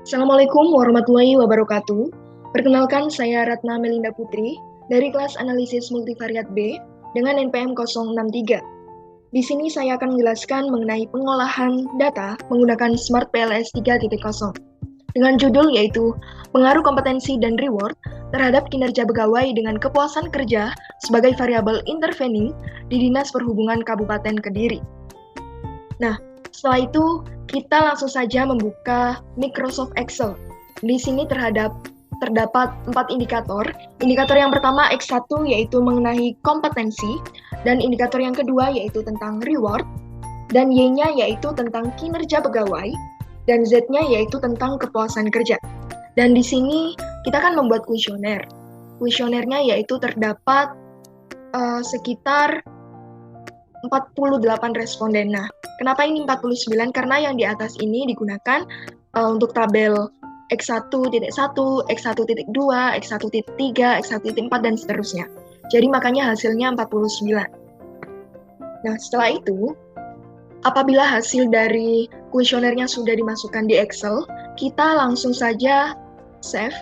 Assalamualaikum warahmatullahi wabarakatuh. Perkenalkan, saya Ratna Melinda Putri dari kelas analisis multivariat B dengan NPM 063. Di sini saya akan menjelaskan mengenai pengolahan data menggunakan Smart PLS 3.0 dengan judul yaitu pengaruh kompetensi dan reward terhadap kinerja pegawai dengan kepuasan kerja sebagai variabel intervening di Dinas Perhubungan Kabupaten Kediri. Nah, setelah itu kita langsung saja membuka Microsoft Excel. Di sini terdapat 4 indikator. Indikator yang pertama X1 yaitu mengenai kompetensi, dan indikator yang kedua yaitu tentang reward, dan Y-nya yaitu tentang kinerja pegawai, dan Z-nya yaitu tentang kepuasan kerja. Dan di sini kita akan membuat kuesioner. Kuesionernya yaitu terdapat sekitar 48 responden. Nah, kenapa ini 49? Karena yang di atas ini digunakan untuk tabel X1.1, X1.2, X1.3, X1.4, dan seterusnya. Jadi makanya hasilnya 49. Nah, setelah itu, apabila hasil dari kuesionernya sudah dimasukkan di Excel, kita langsung saja save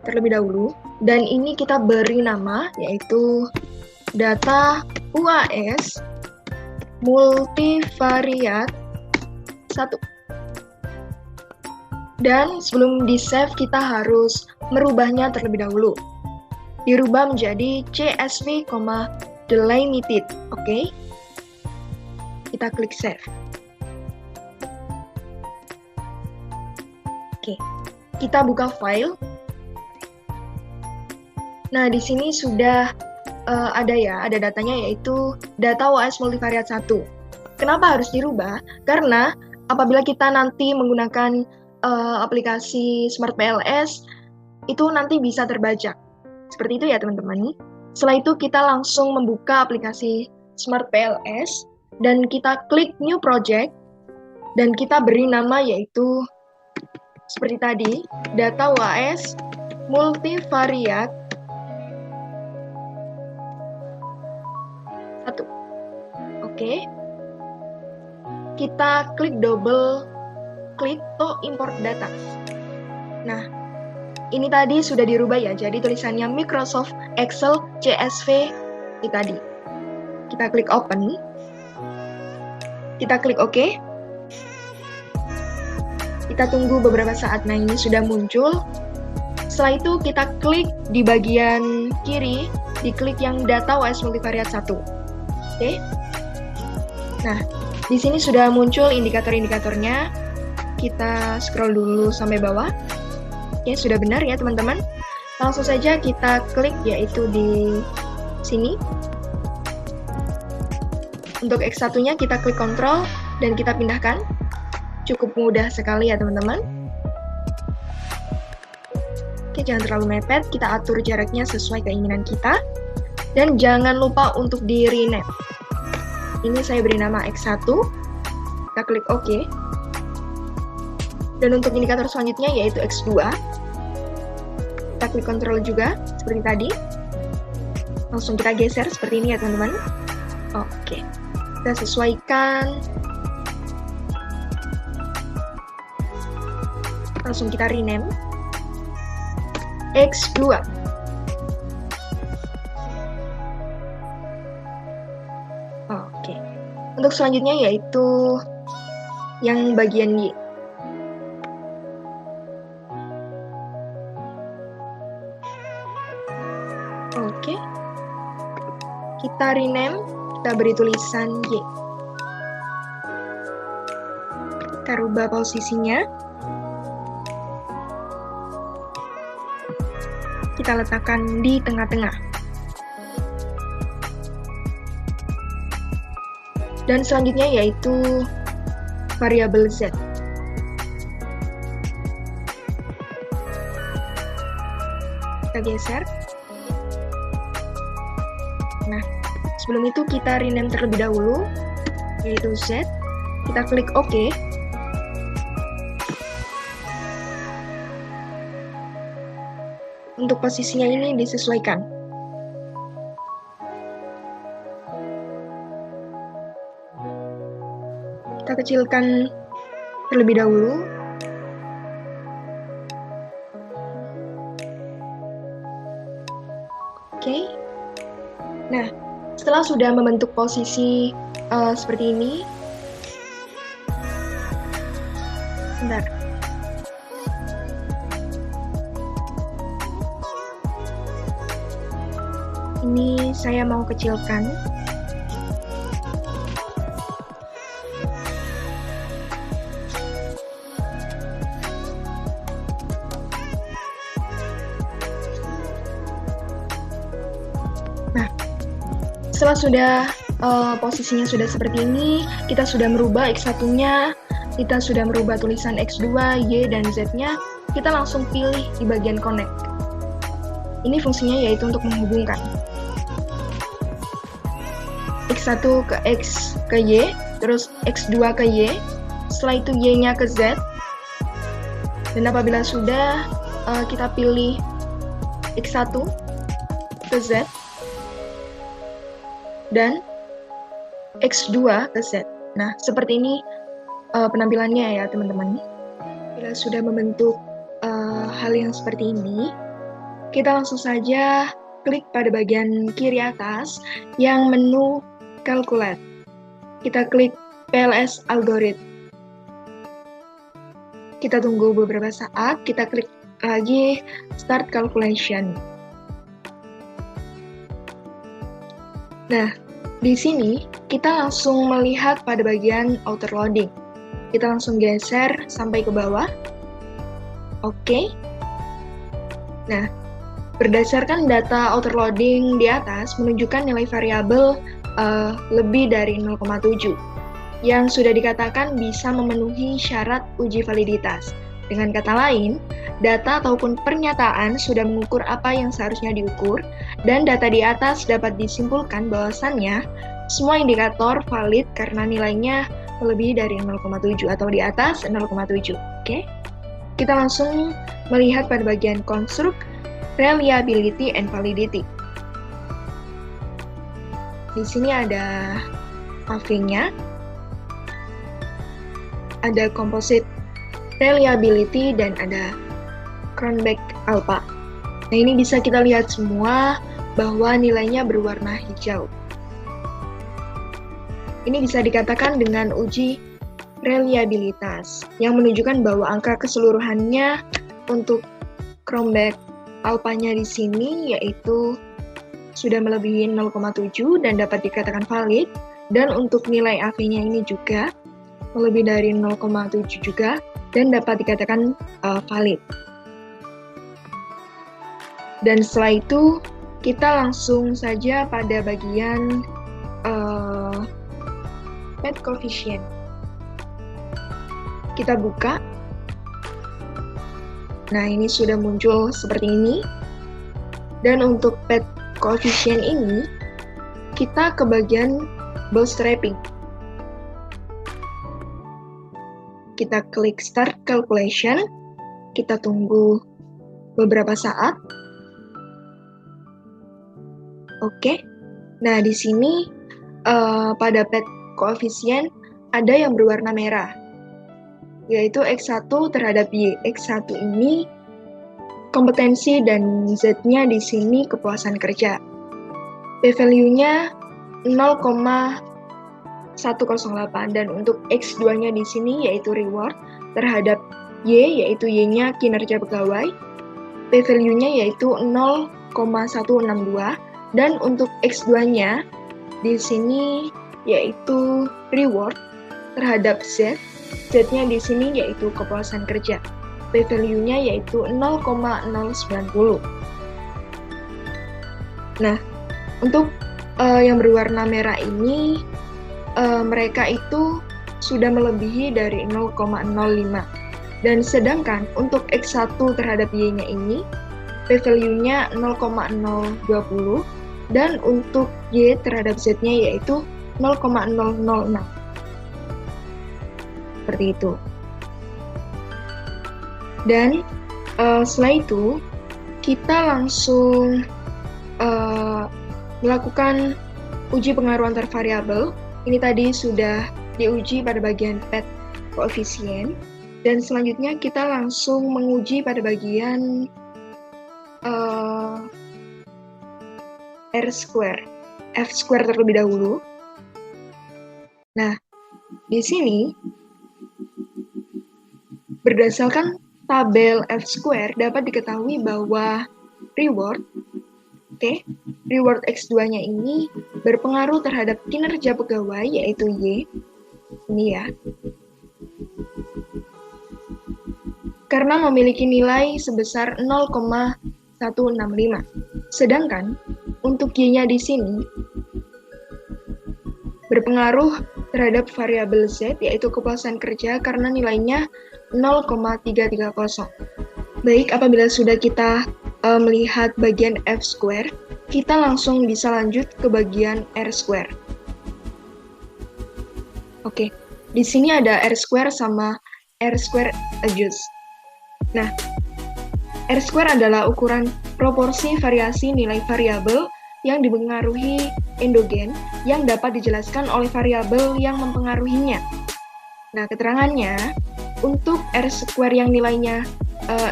terlebih dahulu. Dan ini kita beri nama, yaitu data UAS multivariat 1. Dan sebelum di-save kita harus merubahnya terlebih dahulu. Dirubah menjadi CSV, delimited. Oke. Kita klik save. Oke. Kita buka file. Nah, di sini sudah ada datanya, yaitu data UAS multivariat 1. Kenapa harus dirubah? Karena apabila kita nanti menggunakan aplikasi Smart PLS, itu nanti bisa terbajak. Seperti itu ya teman-teman. Setelah itu kita langsung membuka aplikasi Smart PLS, dan kita klik New Project, dan kita beri nama yaitu seperti tadi, data UAS multivariat 1. Oke. Kita double klik to import data. Nah, ini tadi sudah dirubah ya, jadi tulisannya Microsoft Excel CSV ini tadi. Kita klik open. Kita klik OK. Kita tunggu beberapa saat. Nah, ini sudah muncul. Setelah itu kita klik di bagian kiri, diklik yang data UAS multivariat 1. Oke. Nah, di sini sudah muncul indikator-indikatornya. Kita scroll dulu sampai bawah. Oke, sudah benar ya teman-teman. Langsung saja kita klik yaitu di sini. Untuk X1-nya kita klik Ctrl dan kita pindahkan. Cukup mudah sekali ya teman-teman. Oke, jangan terlalu mepet. Kita atur jaraknya sesuai keinginan kita. Dan jangan lupa untuk di rename. Ini saya beri nama X1. Kita klik OK. Dan untuk indikator selanjutnya yaitu X2. Kita klik Ctrl juga, seperti tadi. Langsung kita geser seperti ini ya teman-teman. Oke. Kita sesuaikan. Langsung kita rename. X2. Oke. Untuk selanjutnya yaitu yang bagian Y. Oke. Kita rename, kita beri tulisan Y. Kita rubah posisinya. Kita letakkan di tengah-tengah. Dan selanjutnya yaitu variabel Z. Kita geser. Nah, sebelum itu kita rename terlebih dahulu, yaitu Z. Kita klik OK. Untuk posisinya ini disesuaikan. Kita kecilkan terlebih dahulu. Setelah sudah membentuk posisi seperti ini, bentar. Ini saya mau kecilkan. Nah, setelah sudah posisinya sudah seperti ini, kita sudah merubah X1-nya, kita sudah merubah tulisan X2, Y, dan Z-nya, kita langsung pilih di bagian connect. Ini fungsinya yaitu untuk menghubungkan X1 ke X ke Y, terus X2 ke Y, setelah itu Y-nya ke Z, dan apabila sudah kita pilih X1 ke Z, dan X2 ke Z. Nah, seperti ini penampilannya ya teman-teman. Bila sudah membentuk hal yang seperti ini, kita langsung saja klik pada bagian kiri atas yang menu Calculate. Kita klik PLS Algorithm. Kita tunggu beberapa saat, kita klik lagi Start Calculation. Nah, di sini kita langsung melihat pada bagian outer loading. Kita langsung geser sampai ke bawah. Oke. Nah, berdasarkan data outer loading di atas menunjukkan nilai variabel lebih dari 0,7 yang sudah dikatakan bisa memenuhi syarat uji validitas. Dengan kata lain, data ataupun pernyataan sudah mengukur apa yang seharusnya diukur, dan data di atas dapat disimpulkan bahwasannya semua indikator valid karena nilainya melebihi dari 0,7 atau di atas 0,7. Oke? Kita langsung melihat pada bagian construct, reliability and validity. Di sini ada AV-nya, ada composite reliability, dan ada Cronbach alpha. Nah, ini bisa kita lihat semua bahwa nilainya berwarna hijau. Ini bisa dikatakan dengan uji reliabilitas, yang menunjukkan bahwa angka keseluruhannya untuk Cronbach alpha-nya di sini yaitu sudah melebihi 0,7 dan dapat dikatakan valid, dan untuk nilai AV-nya ini juga melebihi dari 0,7 juga dan dapat dikatakan valid. Dan setelah itu kita langsung saja pada bagian PET coefficient. Kita buka. Nah, ini sudah muncul seperti ini. Dan untuk PET coefficient ini, kita ke bagian bootstrapping. Kita klik Start Calculation. Kita tunggu beberapa saat. Oke. Nah, di sini pada PET coefficient ada yang berwarna merah, yaitu X1 terhadap Y. X1 ini kompetensi dan Z-nya di sini kepuasan kerja. P-value-nya 0,108, dan untuk X2-nya di sini yaitu reward terhadap Y, yaitu Y-nya kinerja pegawai. P-value-nya yaitu 0,162, dan untuk X2-nya di sini yaitu reward terhadap Z. Z-nya di sini yaitu kepuasan kerja. P-value-nya yaitu 0,090. Nah, untuk yang berwarna merah ini, mereka itu sudah melebihi dari 0,05. Dan sedangkan untuk X1 terhadap Y-nya ini, P-value-nya 0,020, dan untuk Y terhadap Z-nya yaitu 0,006. Seperti itu. Dan setelah itu, kita langsung melakukan uji pengaruh antar variabel. Ini tadi sudah diuji pada bagian PET coefficient. Dan selanjutnya kita langsung menguji pada bagian R square. F-square terlebih dahulu. Nah, di sini berdasarkan tabel F-square dapat diketahui bahwa reward X2-nya ini berpengaruh terhadap kinerja pegawai, yaitu Y, ini ya, karena memiliki nilai sebesar 0,165. Sedangkan untuk Y-nya di sini berpengaruh terhadap variabel Z, yaitu kepuasan kerja, karena nilainya 0,330. Baik, apabila sudah kita melihat bagian F-square, kita langsung bisa lanjut ke bagian R-square. Oke, di sini ada R-square sama R-square adjust. Nah, R-square adalah ukuran proporsi variasi nilai variabel yang dipengaruhi endogen yang dapat dijelaskan oleh variabel yang mempengaruhinya. Nah, keterangannya, untuk R-square yang nilainya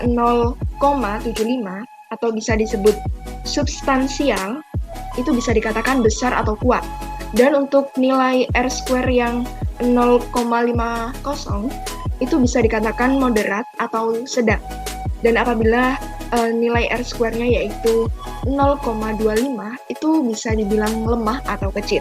0,75 atau bisa disebut substansial, itu bisa dikatakan besar atau kuat. Dan untuk nilai R-square yang 0,50 itu bisa dikatakan moderat atau sedang. Dan apabila nilai R-square-nya yaitu 0,25, itu bisa dibilang lemah atau kecil.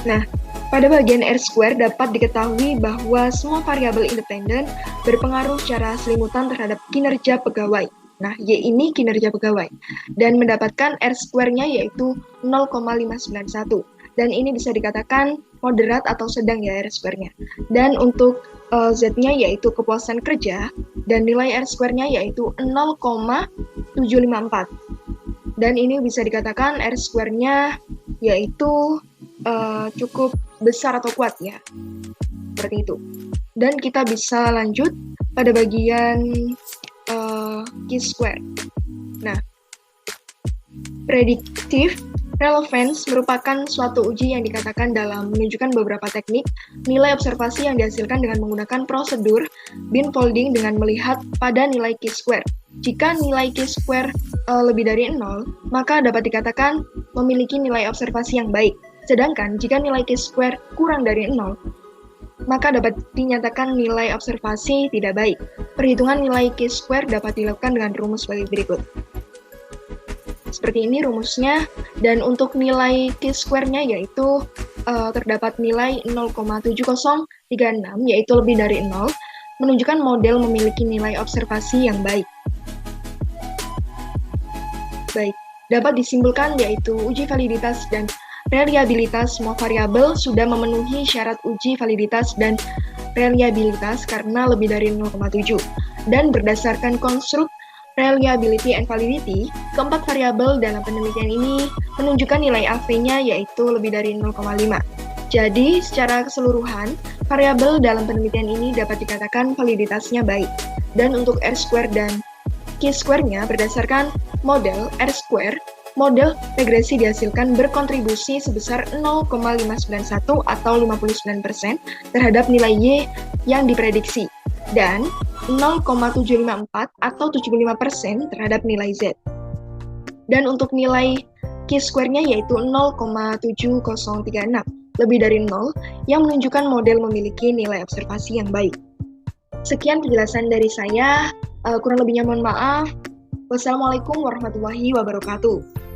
Nah, pada bagian R-square dapat diketahui bahwa semua variabel independen berpengaruh secara selimutan terhadap kinerja pegawai. Nah, Y ini kinerja pegawai. Dan mendapatkan R-square-nya yaitu 0,591. Dan ini bisa dikatakan moderat atau sedang ya R-square-nya. Dan untuk Z-nya yaitu kepuasan kerja, dan nilai R-square-nya yaitu 0,754. Dan ini bisa dikatakan R-square-nya yaitu cukup besar atau kuat ya, seperti itu. Dan kita bisa lanjut pada bagian chi-square. Nah, predictive relevance merupakan suatu uji yang dikatakan dalam menunjukkan beberapa teknik nilai observasi yang dihasilkan dengan menggunakan prosedur bin folding dengan melihat pada nilai chi-square. Jika nilai chi-square lebih dari 0, maka dapat dikatakan memiliki nilai observasi yang baik. Sedangkan jika nilai chi-square kurang dari 0, maka dapat dinyatakan nilai observasi tidak baik. Perhitungan nilai chi-square dapat dilakukan dengan rumus sebagai berikut. Seperti ini rumusnya, dan untuk nilai chi-square-nya yaitu terdapat nilai 0,7036, yaitu lebih dari 0, menunjukkan model memiliki nilai observasi yang baik. Baik, dapat disimpulkan yaitu uji validitas dan reliabilitas semua variabel sudah memenuhi syarat uji validitas dan reliabilitas karena lebih dari 0,7. Dan berdasarkan konstruk reliability and validity, keempat variabel dalam penelitian ini menunjukkan nilai AV-nya yaitu lebih dari 0,5. Jadi, secara keseluruhan, variabel dalam penelitian ini dapat dikatakan validitasnya baik. Dan untuk R-square dan chi-square-nya berdasarkan model R-square, model regresi dihasilkan berkontribusi sebesar 0,591 atau 59% terhadap nilai Y yang diprediksi, dan 0,754 atau 75% terhadap nilai Z. Dan untuk nilai chi-square-nya yaitu 0,7036, lebih dari 0, yang menunjukkan model memiliki nilai observasi yang baik. Sekian penjelasan dari saya, kurang lebihnya mohon maaf. Wassalamualaikum warahmatullahi wabarakatuh.